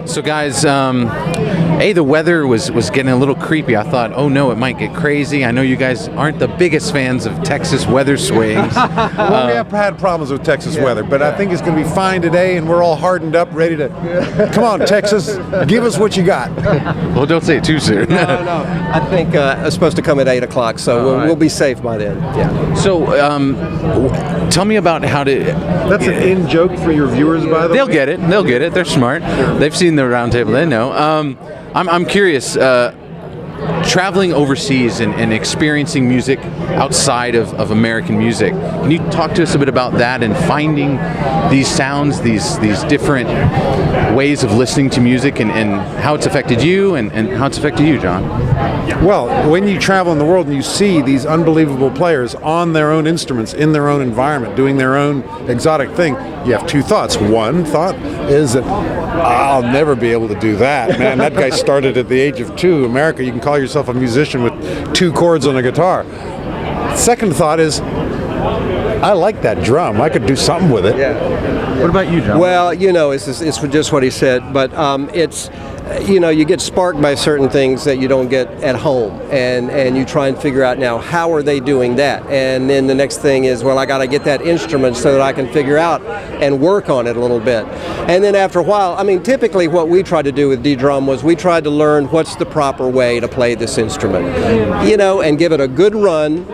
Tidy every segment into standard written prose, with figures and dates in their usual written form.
So guys, the weather was getting a little creepy. I thought, oh no, it might get crazy. I know you guys aren't the biggest fans of Texas weather swings. Well, we have had problems with Texas weather, but I think it's going to be fine today, and we're all hardened up, ready to... Come on, Texas, give us what you got. Well, don't say it too soon. No. I think it's supposed to come at 8 o'clock, so we'll be safe by then. Yeah. So, tell me about how to... That's an in-joke for your viewers, by the way. They'll get it. They'll get it. They're smart. They've seen the round table. They know. I'm curious, traveling overseas and experiencing music outside of American music. Can you talk to us a bit about that and finding these sounds, these different ways of listening to music and how it's affected you and how it's affected you, John? Well, when you travel in the world and you see these unbelievable players on their own instruments, in their own environment, doing their own exotic thing, you have two thoughts. One thought is that I'll never be able to do that. Man, that guy started at the age of 2. America, you can call yourself a musician with 2 chords on a guitar. Second thought is, I like that drum. I could do something with it. Yeah. What about you, John? Well, it's just what he said, but it's, you get sparked by certain things that you don't get at home, and you try and figure out now, how are they doing that? And then the next thing is, well, I got to get that instrument so that I can figure out and work on it a little bit. And then after a while, typically what we tried to do with D-Drum was we tried to learn what's the proper way to play this instrument, and give it a good run.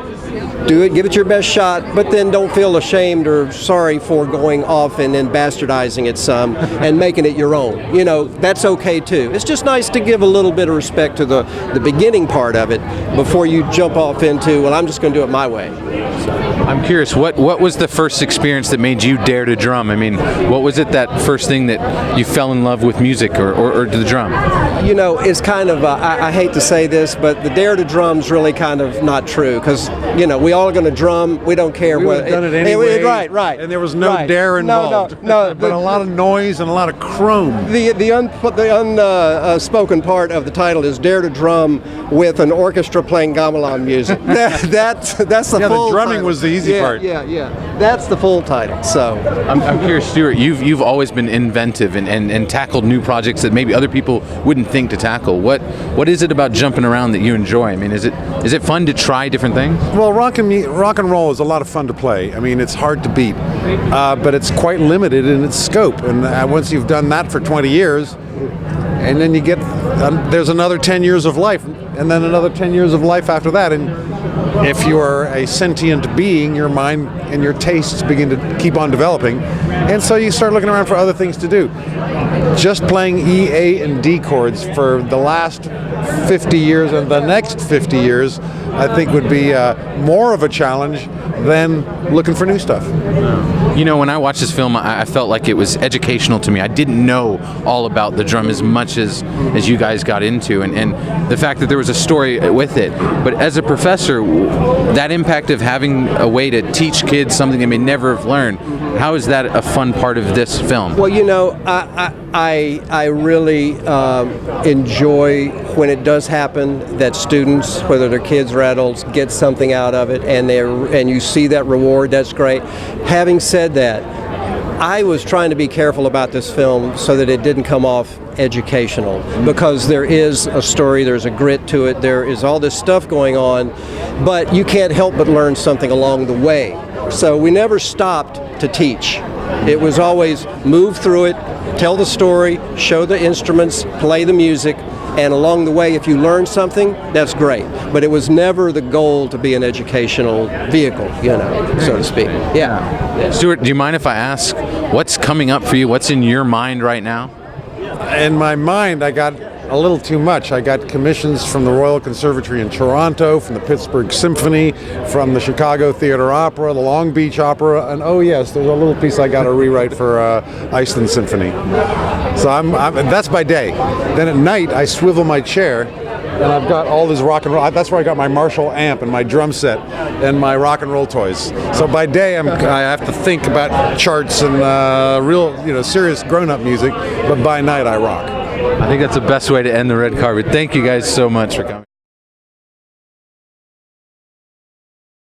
Do it, give it your best shot, but then don't feel ashamed or sorry for going off and then bastardizing it some and making it your own. That's okay too. It's just nice to give a little bit of respect to the beginning part of it before you jump off into, well, I'm just going to do it my way. I'm curious, what was the first experience that made you dare to drum? What was it, that first thing that you fell in love with music or the drum? It's kind of, I hate to say this, but the dare to drum's really kind of not true, because, we all are going to drum, we don't care. We would have done it anyway. Right. And there was no dare involved. No. But a lot of noise and a lot of chrome. The unspoken part of the title is Dare to Drum with an orchestra playing gamelan music. That's the full the drumming title. Was the easy part. Yeah. That's the full title. So I'm curious, Stewart, you've always been inventive and tackled new projects that maybe other people wouldn't think to tackle. What is it about jumping around that you enjoy? Is it fun to try different things? Well, rock and roll is a lot of fun to play. It's hard to beat, but it's quite limited in its scope. And once you've done that for 20 years, and then you get there's another 10 years of life, and then another 10 years of life after that. And if you are a sentient being, your mind and your tastes begin to keep on developing, and so you start looking around for other things to do. Just playing E, A, and D chords for the last 50 years and the next 50 years, I think would be more of a challenge than looking for new stuff. When I watched this film, I felt like it was educational to me. I didn't know all about the drum as much as you guys got into, and the fact that there was a story with it. But as a professor, that impact of having a way to teach kids something they may never have learned, how is that a fun part of this film? Well, I really enjoy when it does happen that students, whether they're kids or adults, get something out of it, and you see that reward. That's great. Having said that, I was trying to be careful about this film so that it didn't come off educational, because there is a story, there's a grit to it, there is all this stuff going on, but you can't help but learn something along the way. So we never stopped to teach. It was always move through it, tell the story, show the instruments, play the music, and along the way, if you learn something, that's great. But it was never the goal to be an educational vehicle, so to speak. Yeah. Stewart, do you mind if I ask what's coming up for you? What's in your mind right now? In my mind, I got a little too much. I got commissions from the Royal Conservatory in Toronto, from the Pittsburgh Symphony, from the Chicago Theater Opera, the Long Beach Opera, and oh yes, there's a little piece I got to rewrite for Iceland Symphony. So that's by day. Then at night, I swivel my chair, and I've got all this rock and roll. That's where I got my Marshall amp and my drum set and my rock and roll toys. So by day, I have to think about charts and real, serious grown-up music, but by night, I rock. I think that's the best way to end the red carpet. Thank you guys so much for coming.